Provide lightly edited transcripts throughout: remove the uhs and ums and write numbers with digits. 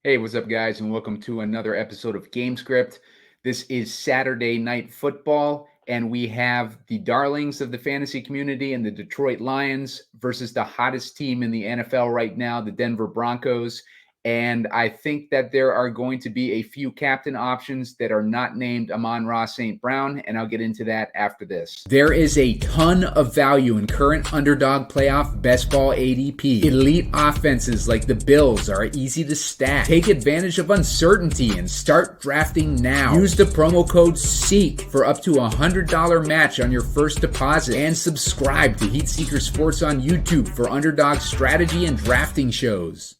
Hey, what's up, guys, and welcome to another episode of Gamescript. This is Saturday Night Football, and we have the darlings of the fantasy community and the Detroit Lions versus the hottest team in the NFL right now, the Denver Broncos. And I think that there are going to be a few captain options that are not named Amon-Ra St. Brown, and I'll get into that after this. There is a ton of value in current underdog playoff best ball ADP. Elite offenses like the Bills are easy to stack. Take advantage of uncertainty and start drafting now. Use the promo code SEEK for up to $100 match on your first deposit. And subscribe to Heat Seeker Sports on YouTube for underdog strategy and drafting shows.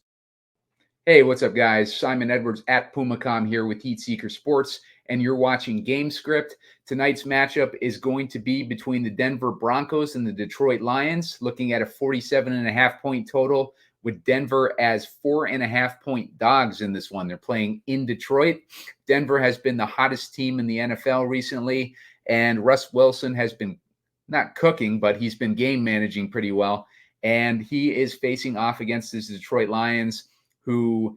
Hey, what's up, guys? Simon Edwards at Pumacom here with Heat Seeker Sports, and you're watching Gamescript. Tonight's matchup is going to be between the Denver Broncos and the Detroit Lions, looking at a 47.5-point total with Denver as 4.5-point dogs in this one. They're playing in Detroit. Denver has been the hottest team in the NFL recently, and Russ Wilson has been not cooking, but he's been game managing pretty well, and he is facing off against the Detroit Lions, who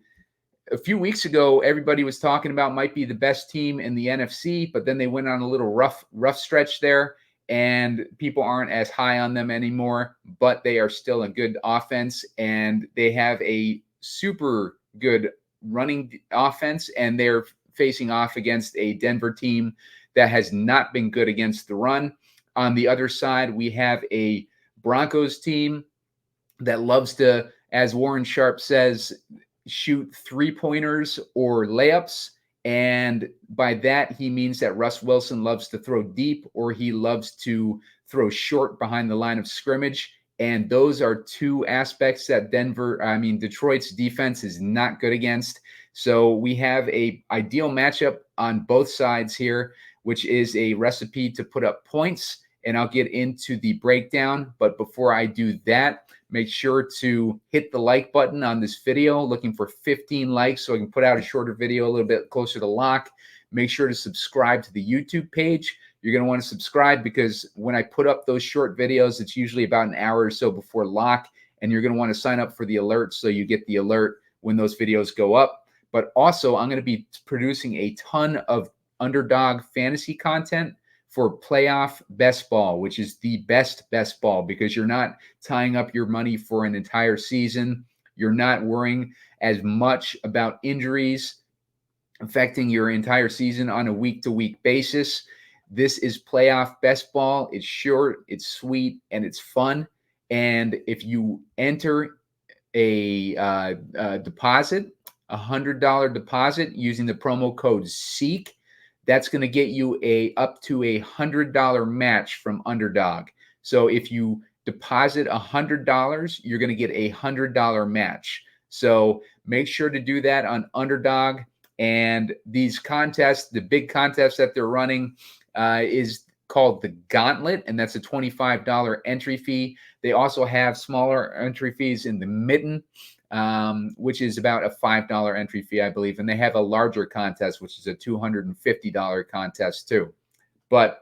a few weeks ago everybody was talking about might be the best team in the NFC, but then they went on a little rough stretch there, and people aren't as high on them anymore, but they are still a good offense, and they have a super good running offense, and they're facing off against a Denver team that has not been good against the run. On the other side, we have a Broncos team that loves to, as Warren Sharp says, shoot three-pointers or layups. And by that, he means that Russ Wilson loves to throw deep, or he loves to throw short behind the line of scrimmage. And those are two aspects that Detroit's defense is not good against. So we have a ideal matchup on both sides here, which is a recipe to put up points. And I'll get into the breakdown. But before I do that, make sure to hit the like button on this video, looking for 15 likes so I can put out a shorter video a little bit closer to lock. Make sure to subscribe to the YouTube page. You're going to want to subscribe because when I put up those short videos, it's usually about an hour or so before lock, and you're going to want to sign up for the alerts so you get the alert when those videos go up. But also, I'm going to be producing a ton of underdog fantasy content for playoff best ball, which is the best ball, because you're not tying up your money for an entire season. You're not worrying as much about injuries affecting your entire season on a week-to-week basis. This is playoff best ball. It's short, it's sweet, and it's fun. And if you enter a deposit, $100 deposit using the promo code SEEK, that's going to get you up to $100 match from Underdog. So if you deposit $100, you're going to get $100 match. So make sure to do that on Underdog. And these contests, the big contest that they're running is called the Gauntlet, and that's a $25 entry fee. They also have smaller entry fees in the Mitten, which is about a $5 entry fee, I believe. And they have a larger contest, which is a $250 contest too. But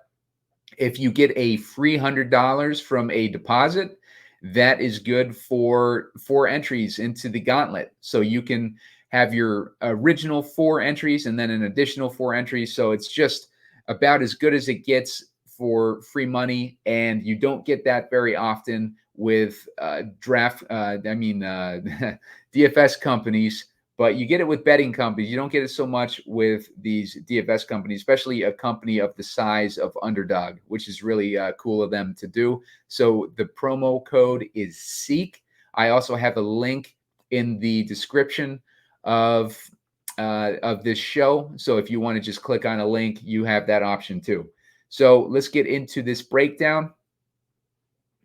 if you get a free $100 from a deposit, that is good for 4 entries into the Gauntlet. So you can have your original 4 entries and then an additional 4 entries. So it's just about as good as it gets for free money. And you don't get that very often with DFS companies, but you get it with betting companies. You don't get it so much with these DFS companies, especially a company of the size of Underdog, which is really cool of them to do. So the promo code is SEEK. I also have a link in the description of this show. So if you want to just click on a link, you have that option too. So let's get into this breakdown.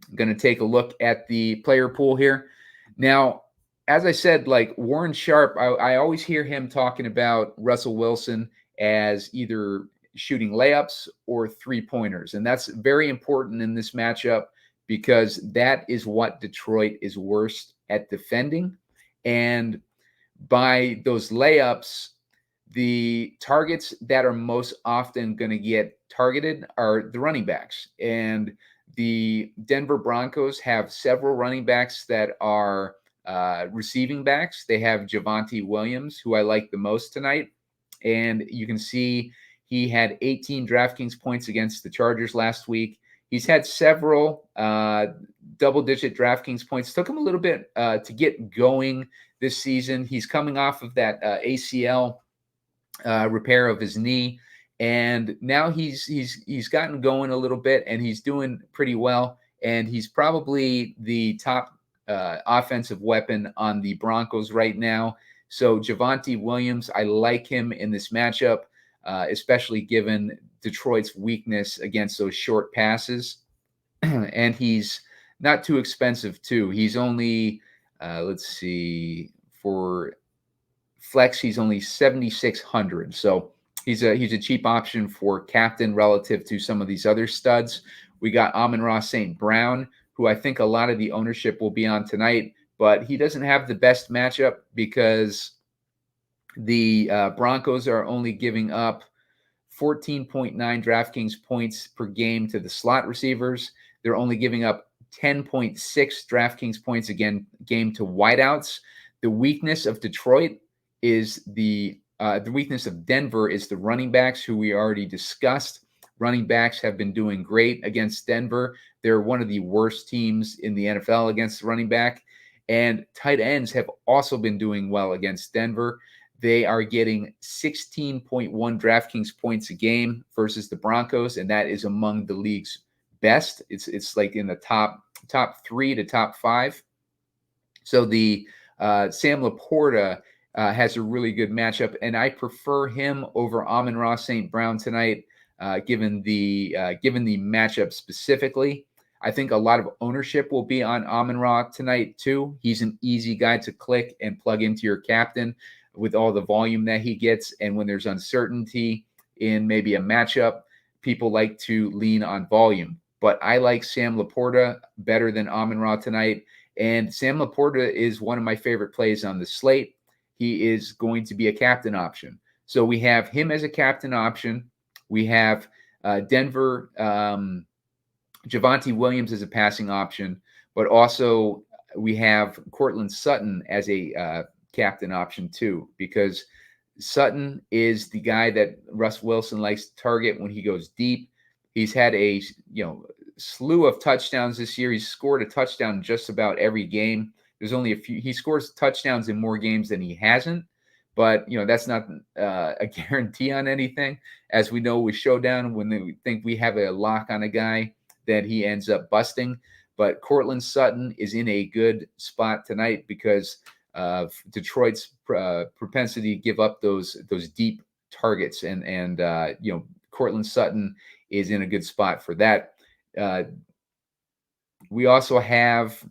I'm going to take a look at the player pool here. Now, as I said, like Warren Sharp, I always hear him talking about Russell Wilson as either shooting layups or three-pointers. And that's very important in this matchup because that is what Detroit is worst at defending. And by those layups, the targets that are most often going to get targeted are the running backs. And the Denver Broncos have several running backs that are receiving backs. They have Javonte Williams, who I like the most tonight. And you can see he had 18 DraftKings points against the Chargers last week. He's had several double-digit DraftKings points. Took him a little bit to get going this season. He's coming off of that ACL repair of his knee, and now he's gotten going a little bit, and he's doing pretty well. And he's probably the top offensive weapon on the Broncos right now. So Javonte Williams, I like him in this matchup, especially given Detroit's weakness against those short passes. And he's not too expensive too. He's only, let's see, for flex, he's only 7,600. So he's a cheap option for captain relative to some of these other studs. We got Amon-Ra St. Brown, who I think a lot of the ownership will be on tonight, but he doesn't have the best matchup because the Broncos are only giving up 14.9 DraftKings points per game to the slot receivers. They're only giving up 10.6 DraftKings points again game to wideouts. The weakness of Detroit is the weakness of Denver is the running backs, who we already discussed. Running backs have been doing great against Denver. They're one of the worst teams in the NFL against the running back. And tight ends have also been doing well against Denver. They are getting 16.1 DraftKings points a game versus the Broncos, and that is among the league's best. It's like in the top 3 to top 5. So the Sam LaPorta has a really good matchup, and I prefer him over Amon-Ra St. Brown tonight, given the matchup specifically. I think a lot of ownership will be on Amon-Ra tonight too. He's an easy guy to click and plug into your captain with all the volume that he gets. And when there's uncertainty in maybe a matchup, people like to lean on volume. But I like Sam LaPorta better than Amon-Ra tonight. And Sam LaPorta is one of my favorite plays on the slate. He is going to be a captain option. So we have him as a captain option. We have Denver, Javonte Williams as a passing option, but also we have Courtland Sutton as a captain option too, because Sutton is the guy that Russ Wilson likes to target when he goes deep. He's had a slew of touchdowns this year. He's scored a touchdown just about every game. There's only a few. He scores touchdowns in more games than he hasn't, but that's not a guarantee on anything. As we know with Showdown, when we think we have a lock on a guy, then he ends up busting. But Courtland Sutton is in a good spot tonight because of Detroit's propensity to give up those deep targets, and Courtland Sutton is in a good spot for that. We also have,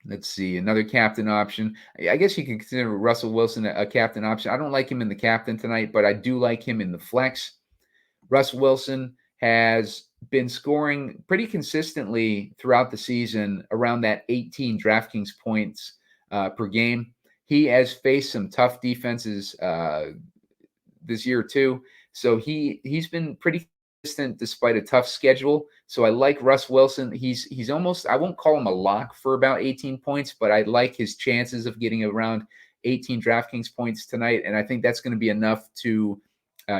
let's see, another captain option. I guess you can consider Russell Wilson a captain option. I don't like him in the captain tonight, but I do like him in the flex. Russ Wilson has been scoring pretty consistently throughout the season around that 18 DraftKings points per game. He has faced some tough defenses this year too. So he's been pretty consistent despite a tough schedule. So I like Russ Wilson. He's almost, I won't call him a lock for about 18 points, but I like his chances of getting around 18 DraftKings points tonight. And I think that's going to be enough to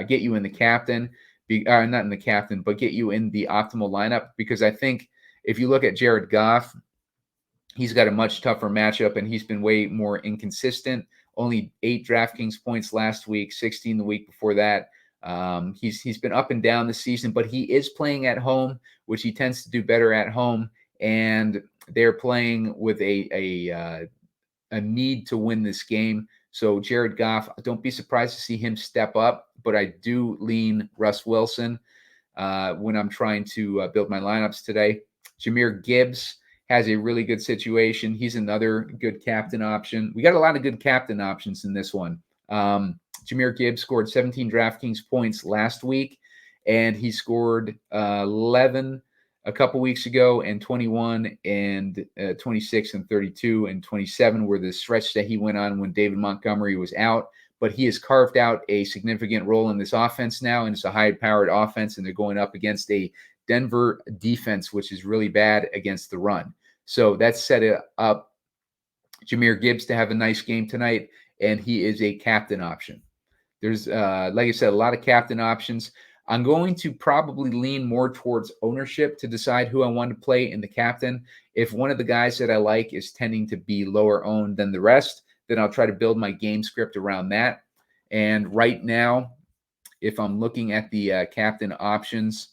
get you in the captain, not in the captain, but get you in the optimal lineup. Because I think if you look at Jared Goff, he's got a much tougher matchup, and he's been way more inconsistent. Only 8 DraftKings points last week, 16 the week before that. He's been up and down this season, but he is playing at home, which he tends to do better at home. And they're playing with a need to win this game. So Jared Goff, don't be surprised to see him step up, but I do lean Russ Wilson when I'm trying to build my lineups today. Jahmyr Gibbs has a really good situation. He's another good captain option. We got a lot of good captain options in this one. Jahmyr Gibbs scored 17 DraftKings points last week, and he scored 11 a couple weeks ago, and 21 and 26 and 32 and 27 were the stretch that he went on when David Montgomery was out. But he has carved out a significant role in this offense now, and it's a high-powered offense, and they're going up against a Denver defense, which is really bad against the run. So that's set it up Jahmyr Gibbs to have a nice game tonight, and he is a captain option. There's, like I said, a lot of captain options. I'm going to probably lean more towards ownership to decide who I want to play in the captain. If one of the guys that I like is tending to be lower owned than the rest, then I'll try to build my game script around that. And right now, if I'm looking at the captain options,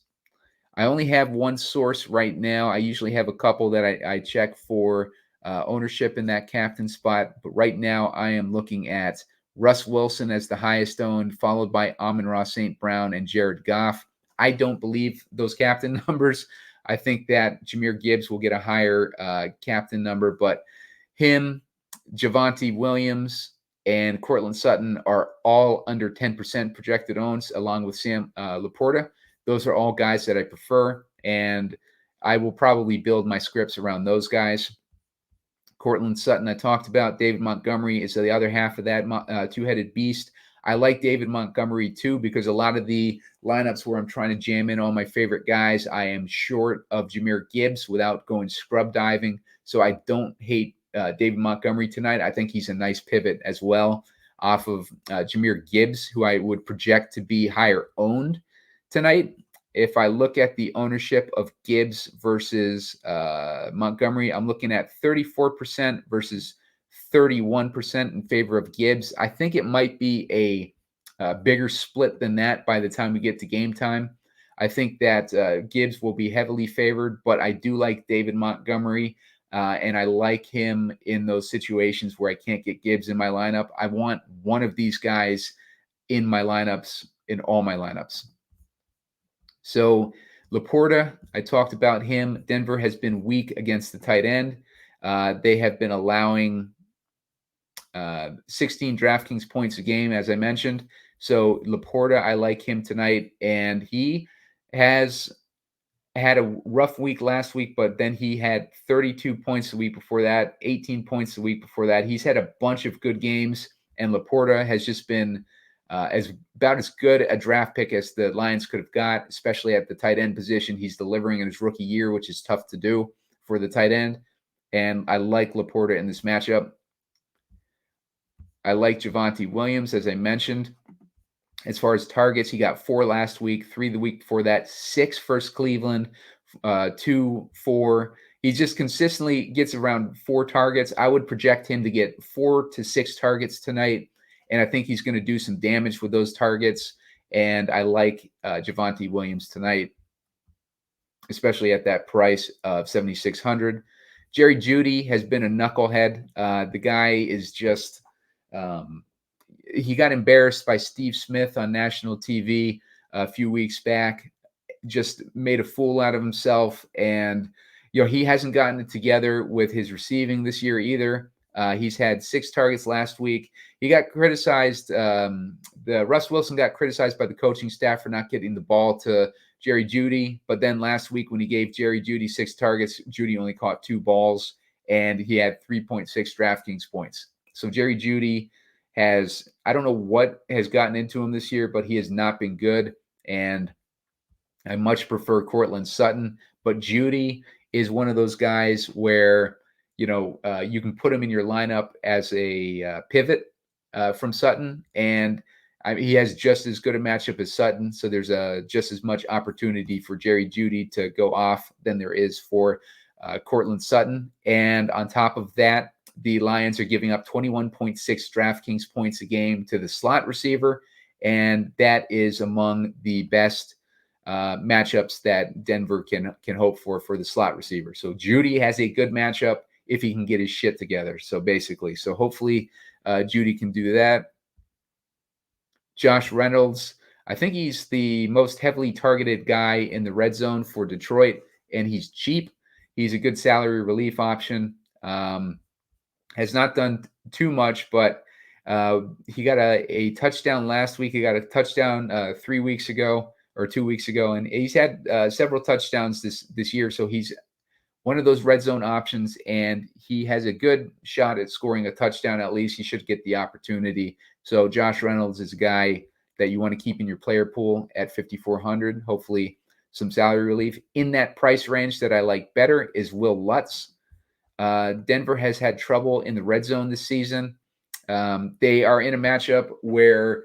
I only have one source right now. I usually have a couple that I check for ownership in that captain spot. But right now, I am looking at Russ Wilson as the highest owned, followed by Amon-Ra St. Brown and Jared Goff. I don't believe those captain numbers. I think that Jahmyr Gibbs will get a higher captain number, but him, Javonte Williams, and Courtland Sutton are all under 10% projected owns, along with Sam LaPorta. Those are all guys that I prefer, and I will probably build my scripts around those guys. Courtland Sutton, I talked about. David Montgomery is the other half of that two-headed beast. I like David Montgomery too, because a lot of the lineups where I'm trying to jam in all my favorite guys, I am short of Jahmyr Gibbs without going scrub diving. So I don't hate David Montgomery tonight. I think he's a nice pivot as well off of Jahmyr Gibbs, who I would project to be higher owned tonight. If I look at the ownership of Gibbs versus Montgomery, I'm looking at 34% versus 31% in favor of Gibbs. I think it might be a bigger split than that by the time we get to game time. I think that Gibbs will be heavily favored, but I do like David Montgomery, and I like him in those situations where I can't get Gibbs in my lineup. I want one of these guys in my lineups, in all my lineups. So LaPorta, I talked about him. Denver has been weak against the tight end. They have been allowing 16 DraftKings points a game, as I mentioned. So LaPorta, I like him tonight, and he has had a rough week last week, but then he had 32 points the week before that, 18 points the week before that. He's had a bunch of good games, and LaPorta has just been about as good a draft pick as the Lions could have got, especially at the tight end position. He's delivering in his rookie year, which is tough to do for the tight end. And I like LaPorta in this matchup. I like Javonte Williams, as I mentioned. As far as targets, he got 4 last week, 3 the week before that, 6 versus Cleveland, 2, 4. He just consistently gets around 4 targets. I would project him to get 4 to 6 targets tonight. And I think he's going to do some damage with those targets. And I like Javonte Williams tonight, especially at that price of $7,600. Jerry Jeudy has been a knucklehead. The guy is just he got embarrassed by Steve Smith on national TV a few weeks back, just made a fool out of himself. And, he hasn't gotten it together with his receiving this year either. He's had 6 targets last week. He got criticized. The Russ Wilson got criticized by the coaching staff for not getting the ball to Jerry Jeudy. But then last week when he gave Jerry Jeudy 6 targets, Jeudy only caught 2 balls, and he had 3.6 DraftKings points. So Jerry Jeudy has, I don't know what has gotten into him this year, but he has not been good. And I much prefer Courtland Sutton. But Jeudy is one of those guys where you can put him in your lineup as a pivot from Sutton, and he has just as good a matchup as Sutton. So there's just as much opportunity for Jerry Jeudy to go off than there is for Courtland Sutton. And on top of that, the Lions are giving up 21.6 DraftKings points a game to the slot receiver, and that is among the best matchups that Denver can hope for the slot receiver. So Jeudy has a good matchup if he can get his shit together. So hopefully Jeudy can do that. Josh Reynolds, I think he's the most heavily targeted guy in the red zone for Detroit, and he's cheap. He's a good salary relief option. Has not done too much, but he got a touchdown last week. He got a touchdown 3 weeks ago or 2 weeks ago, and he's had several touchdowns this year. So he's one of those red zone options, and he has a good shot at scoring a touchdown. At least he should get the opportunity. So Josh Reynolds is a guy that you want to keep in your player pool at 5,400. Hopefully some salary relief. In that price range that I like better is Will Lutz. Denver has had trouble in the red zone this season. They are in a matchup where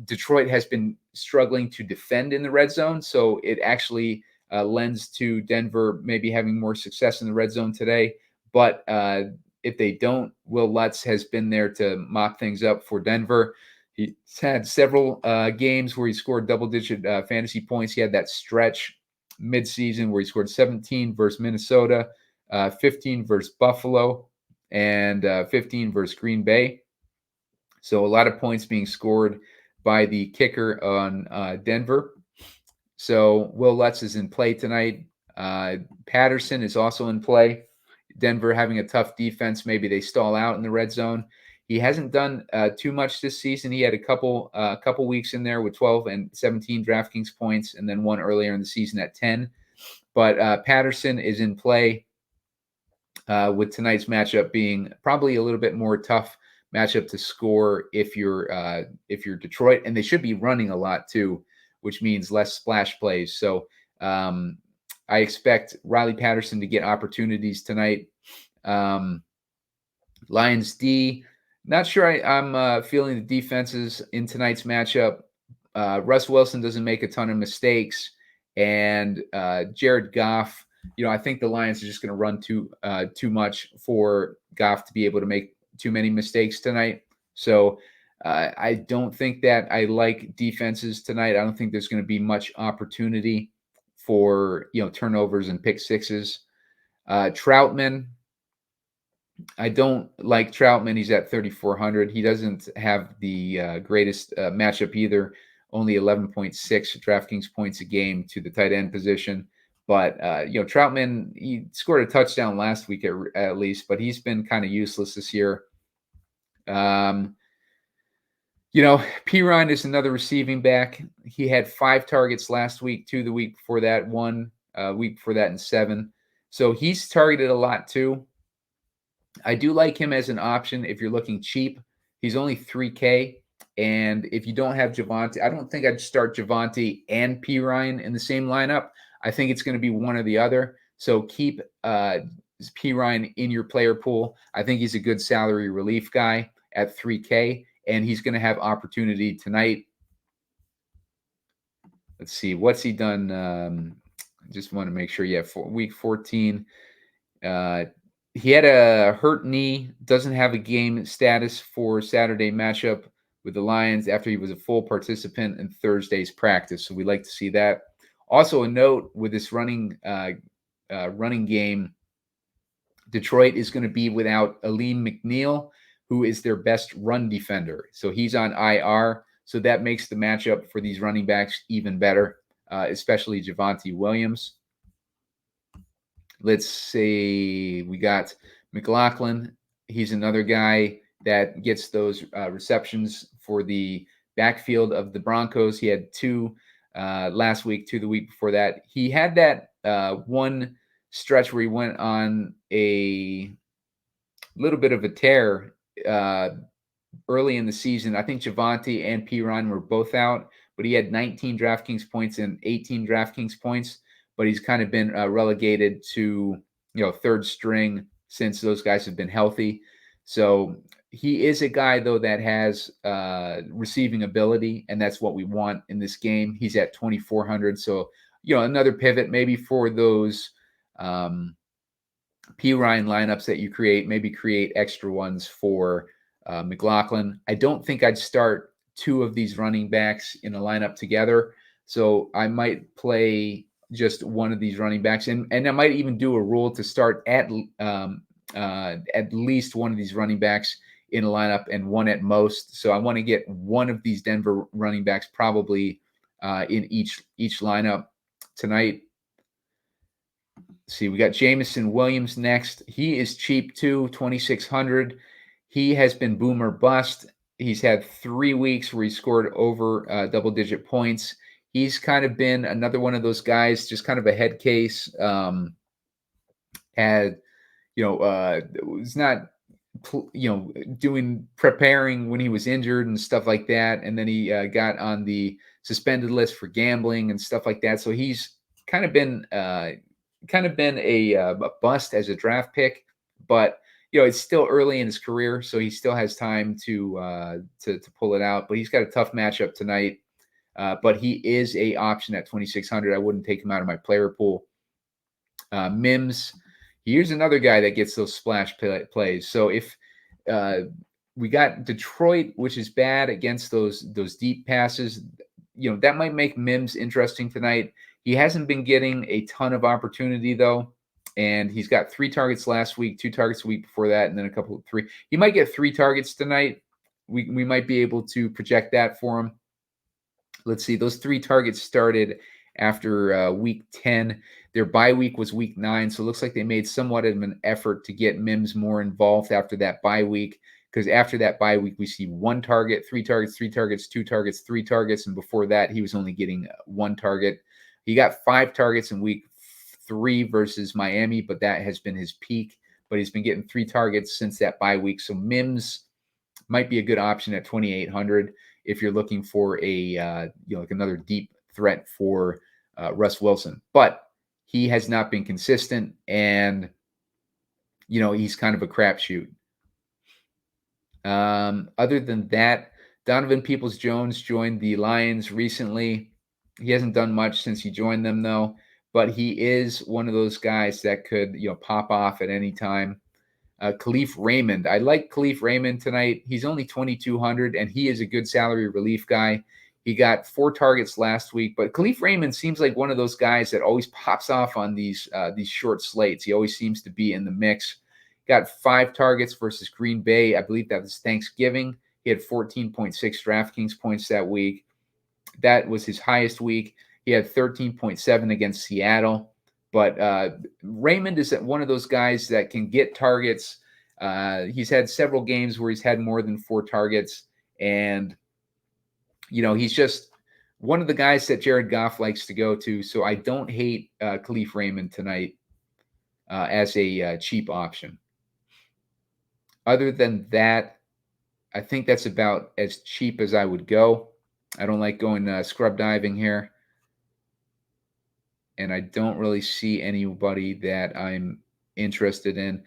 Detroit has been struggling to defend in the red zone, so it actually lends to Denver maybe having more success in the red zone today. But if they don't, Will Lutz has been there to mop things up for Denver. He's had several games where he scored double-digit fantasy points. He had that stretch midseason where he scored 17 versus Minnesota, 15 versus Buffalo, and 15 versus Green Bay. So a lot of points being scored by the kicker on Denver. So Will Lutz is in play tonight. Patterson is also in play. Denver having a tough defense. Maybe they stall out in the red zone. He hasn't done too much this season. He had a couple weeks in there with 12 and 17 DraftKings points, and then one earlier in the season at 10. But Patterson is in play with tonight's matchup being probably a little bit more tough matchup to score if you're Detroit, and they should be running a lot too, which means less splash plays. So I expect Riley Patterson to get opportunities tonight. Lions D, not sure I'm feeling the defenses in tonight's matchup. Russ Wilson doesn't make a ton of mistakes, and Jared Goff, I think the Lions are just going to run too much for Goff to be able to make too many mistakes tonight. So I don't think that I like defenses tonight. I don't think there's going to be much opportunity for turnovers and pick sixes. Troutman, I don't like Troutman. He's at 3,400. He doesn't have the greatest matchup either. Only 11.6 DraftKings points a game to the tight end position. But, Troutman, he scored a touchdown last week at least, but he's been kind of useless this year. Perine is another receiving back. He had 5 targets last week, 2 the week before that, 1 week before that, and 7. So he's targeted a lot too. I do like him as an option if you're looking cheap. He's only $3K. And if you don't have Javonte, I don't think I'd start Javonte and Perine in the same lineup. I think it's going to be one or the other. So keep Perine in your player pool. I think he's a good salary relief guy at $3K, and he's going to have opportunity tonight. Let's see. What's he done? I just want to make sure. Yeah, week 14. He had a hurt knee, doesn't have a game status for Saturday matchup with the Lions after he was a full participant in Thursday's practice. So we like to see that. Also a note with this running game, Detroit is going to be without Aleem McNeil, who is their best run defender. So he's on IR. So that makes the matchup for these running backs even better, especially Javonte Williams. Let's say we got McLaughlin. He's another guy that gets those receptions for the backfield of the Broncos. He had 2 last week, 2 the week before that. He had that one stretch where he went on a little bit of a tear early in the season. I think Javonte and Perine were both out, but he had 19 DraftKings points and 18 DraftKings points. But he's kind of been relegated to third string since those guys have been healthy. So he is a guy though that has receiving ability, and that's what we want in this game. He's at 2,400. So another pivot maybe for those Perine lineups that you create. Maybe create extra ones for McLaughlin. I don't think I'd start 2 of these running backs in a lineup together. So I might play just one of these running backs, and I might even do a rule to start at least one of these running backs in a lineup and one at most. So I want to get one of these Denver running backs probably in each lineup tonight. Let's see, we got Jameson Williams next. He is cheap too, 2,600. He has been boom or bust. He's had 3 weeks where he scored over double-digit points. He's kind of been another one of those guys, just kind of a head case. Was not, preparing when he was injured and stuff like that. And then he got on the suspended list for gambling and stuff like that. So he's kind of been a bust as a draft pick. but it's still early in his career, so he still has time to pull it out. But he's got a tough matchup tonight. But he is a option at 2,600. I wouldn't take him out of my player pool. Mims, here's another guy that gets those splash plays. So if we got Detroit, which is bad against those deep passes, that might make Mims interesting tonight. He hasn't been getting a ton of opportunity though, and he's got 3 targets last week, 2 targets a week before that, and then a couple of 3. He might get 3 targets tonight. We might be able to project that for him. Let's see. Those 3 targets started after week 10. Their bye week was week 9, so it looks like they made somewhat of an effort to get Mims more involved after that bye week, because after that bye week, we see 1 target, 3 targets, 3 targets, 2 targets, 3 targets, and before that, he was only getting 1 target. He got 5 targets in week 3 versus Miami, but that has been his peak, but he's been getting 3 targets since that bye week, so Mims might be a good option at 2,800 if you're looking for a like another deep threat for Russ Wilson. But he has not been consistent, and he's kind of a crapshoot. Other than that, Donovan Peoples-Jones joined the Lions recently. He hasn't done much since he joined them, though, but he is one of those guys that could pop off at any time. Khalif Raymond. I like Khalif Raymond tonight. He's only 2,200, and he is a good salary relief guy. He got 4 targets last week, but Khalif Raymond seems like one of those guys that always pops off on these short slates. He always seems to be in the mix. Got 5 targets versus Green Bay. I believe that was Thanksgiving. He had 14.6 DraftKings points that week. That was his highest week. He had 13.7 against Seattle. But Raymond is one of those guys that can get targets. He's had several games where he's had more than 4 targets. And, he's just one of the guys that Jared Goff likes to go to. So I don't hate Khalif Raymond tonight as a cheap option. Other than that, I think that's about as cheap as I would go. I don't like going scrub diving here. And I don't really see anybody that I'm interested in.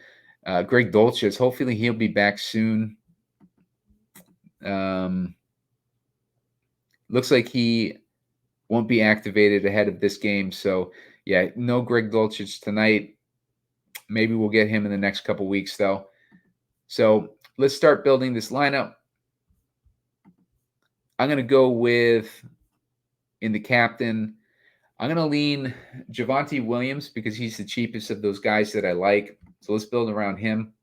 Greg Dulcich, hopefully he'll be back soon. Looks like he won't be activated ahead of this game. So, yeah, no Greg Dulcich tonight. Maybe we'll get him in the next couple weeks, though. So let's start building this lineup. I'm going to go with, in the captain, I'm going to lean Javonte Williams because he's the cheapest of those guys that I like. So let's build around him.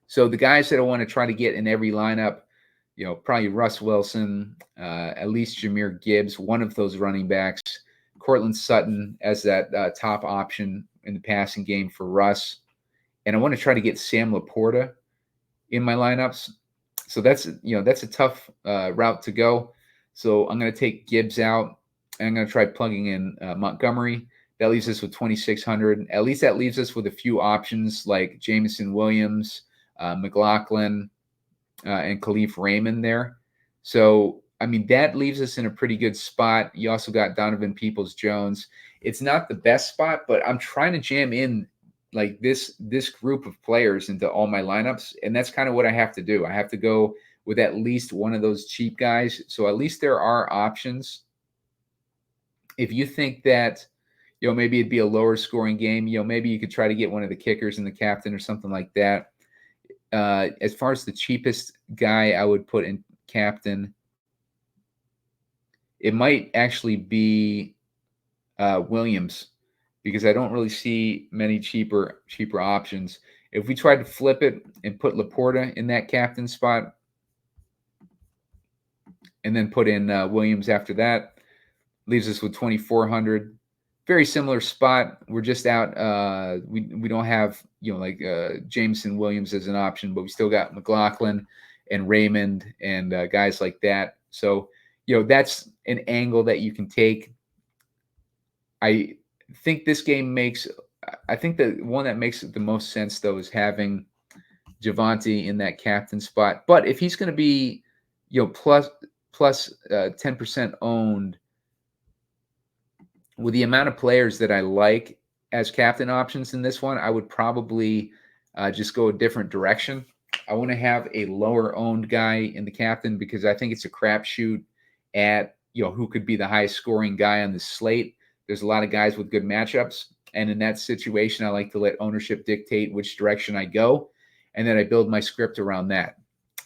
So the guys that I want to try to get in every lineup, probably Russ Wilson, at least Jahmyr Gibbs, one of those running backs, Courtland Sutton as that top option in the passing game for Russ. And I want to try to get Sam LaPorta in my lineups. So that's a tough route to go. So I'm going to take Gibbs out. I'm going to try plugging in Montgomery. That leaves us with 2,600. At least that leaves us with a few options like Jameson Williams, McLaughlin, and Khalif Raymond there. So, that leaves us in a pretty good spot. You also got Donovan Peoples-Jones. It's not the best spot, but I'm trying to jam in like this group of players into all my lineups, and that's kind of what I have to do. I have to go with at least one of those cheap guys. So at least there are options. If you think that, maybe it'd be a lower scoring game, maybe you could try to get one of the kickers in the captain or something like that. As far as the cheapest guy I would put in captain, it might actually be Williams, because I don't really see many cheaper options. If we tried to flip it and put LaPorta in that captain spot and then put in Williams after that, leaves us with 2,400. Very similar spot. We're just out. We don't have Jameson Williams as an option, but we still got McLaughlin and Raymond and guys like that. So that's an angle that you can take. I think this game I think the one that makes the most sense though is having Javonte in that captain spot. But if he's going to be plus 10% owned, with the amount of players that I like as captain options in this one, I would probably just go a different direction. I want to have a lower owned guy in the captain because I think it's a crapshoot at who could be the highest scoring guy on the slate. There's a lot of guys with good matchups, and in that situation, I like to let ownership dictate which direction I go, and then I build my script around that.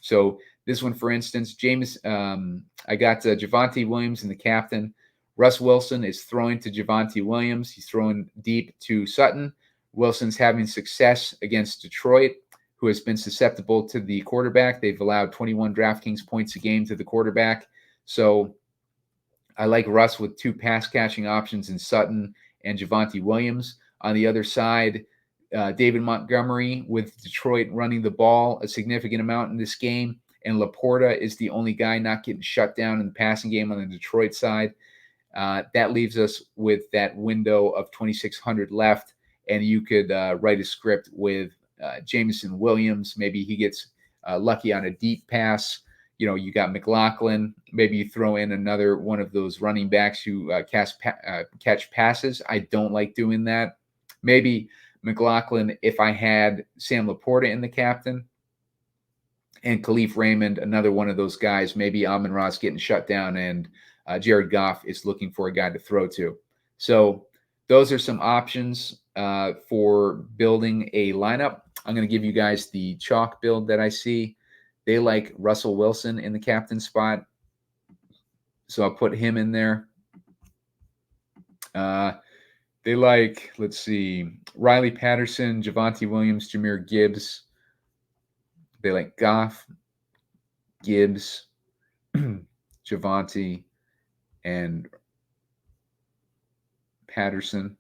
So this one, for instance, I got Javonte Williams in the captain. Russ Wilson is throwing to Javonte Williams. He's throwing deep to Sutton. Wilson's having success against Detroit, who has been susceptible to the quarterback. They've allowed 21 DraftKings points a game to the quarterback. So I like Russ with 2 pass catching options in Sutton and Javonte Williams. On the other side, David Montgomery with Detroit running the ball a significant amount in this game. And LaPorta is the only guy not getting shut down in the passing game on the Detroit side. That leaves us with that window of 2,600 left. And you could write a script with Jameson Williams. Maybe he gets lucky on a deep pass. You got McLaughlin. Maybe you throw in another one of those running backs who catch passes. I don't like doing that. Maybe McLaughlin if I had Sam LaPorta in the captain, and Khalif Raymond, another one of those guys. Maybe Amon-Ra's getting shut down, and Jared Goff is looking for a guy to throw to. So those are some options for building a lineup. I'm going to give you guys the chalk build that I see. They like Russell Wilson in the captain spot, so I'll put him in there. They like, let's see, Riley Patterson, Javonte Williams, Jahmyr Gibbs. They like Goff, Gibbs, Javonte, and Patterson.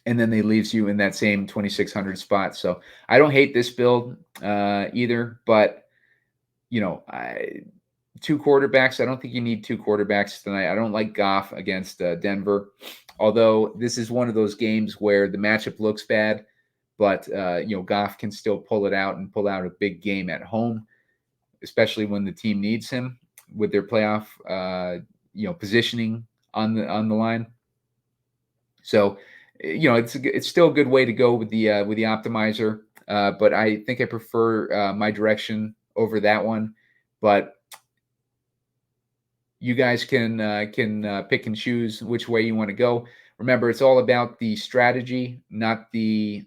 And then they leaves you in that same 2,600 spot. So I don't hate this build either, but 2 quarterbacks. I don't think you need 2 quarterbacks tonight. I don't like Goff against Denver, although this is one of those games where the matchup looks bad, but Goff can still pull it out and pull out a big game at home, especially when the team needs him with their playoff positioning on the line. So it's still a good way to go with the optimizer, but I think I prefer my direction over that one. But you guys can pick and choose which way you want to go. Remember, it's all about the strategy, not the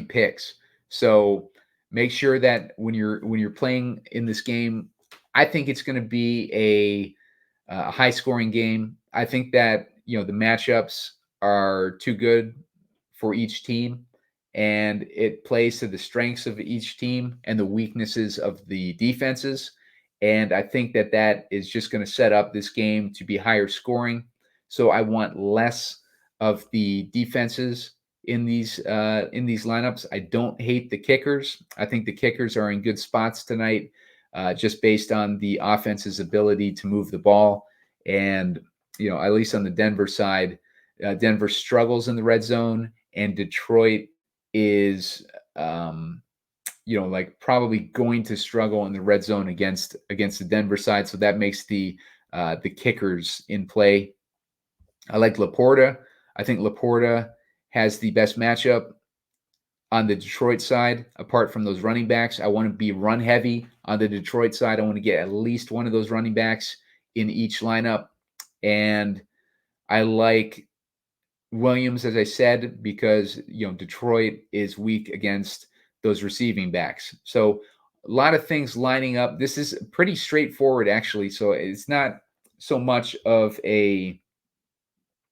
picks. So make sure that when you're playing in this game, I think it's going to be a high scoring game. I think that the matchups are too good for each team, and it plays to the strengths of each team and the weaknesses of the defenses. And I think that is just going to set up this game to be higher scoring. So I want less of the defenses in these lineups. I don't hate the kickers. I think the kickers are in good spots tonight, just based on the offense's ability to move the ball. And at least on the Denver side, Denver struggles in the red zone, and Detroit is probably going to struggle in the red zone against the Denver side. So that makes the kickers in play. I like LaPorta. I think LaPorta has the best matchup on the Detroit side. Apart from those running backs, I want to be run heavy on the Detroit side. I want to get at least one of those running backs in each lineup. And I like Williams, as I said, because Detroit is weak against those receiving backs. So a lot of things lining up. This is pretty straightforward, actually. So it's not so much of a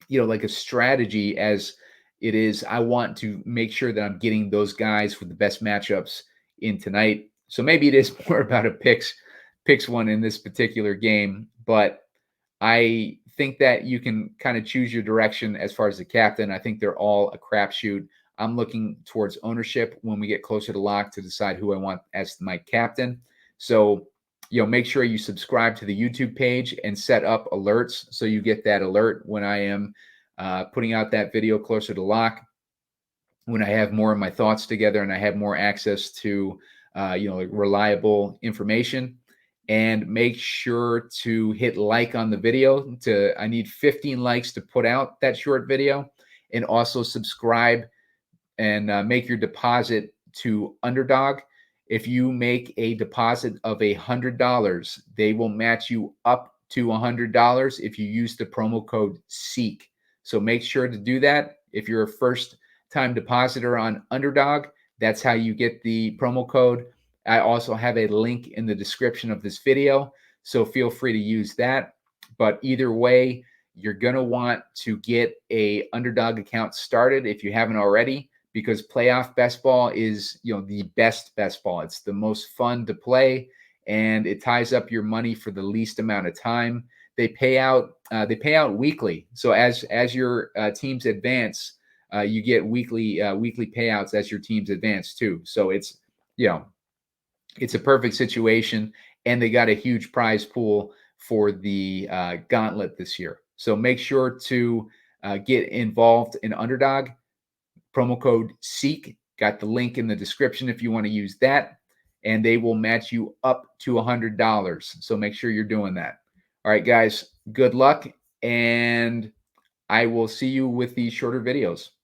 like a strategy as it is. I want to make sure that I'm getting those guys with the best matchups in tonight. So maybe it is more about a picks one in this particular game, but I think that you can kind of choose your direction as far as the captain. I think they're all a crapshoot. I'm looking towards ownership when we get closer to lock to decide who I want as my captain. So, make sure you subscribe to the YouTube page and set up alerts so you get that alert when I am putting out that video closer to lock, when I have more of my thoughts together and I have more access to, reliable information. and make sure to hit like on the video. I need 15 likes to put out that short video, and also subscribe and make your deposit to Underdog. If you make a deposit of $100, they will match you up to $100 if you use the promo code SEEK. So make sure to do that. If you're a first-time depositor on Underdog, that's how you get the promo code. I also have a link in the description of this video, so feel free to use that. But either way, you're going to want to get a Underdog account started if you haven't already, because playoff best ball is, the best ball. It's the most fun to play, and it ties up your money for the least amount of time. They pay out weekly. So as your teams advance, you get weekly payouts as your teams advance too. So it's a perfect situation, and they got a huge prize pool for the gauntlet this year. So make sure to get involved in Underdog. Promo code SEEK. Got the link in the description if you want to use that, and they will match you up to $100. So make sure you're doing that. All right, guys, good luck, and I will see you with these shorter videos.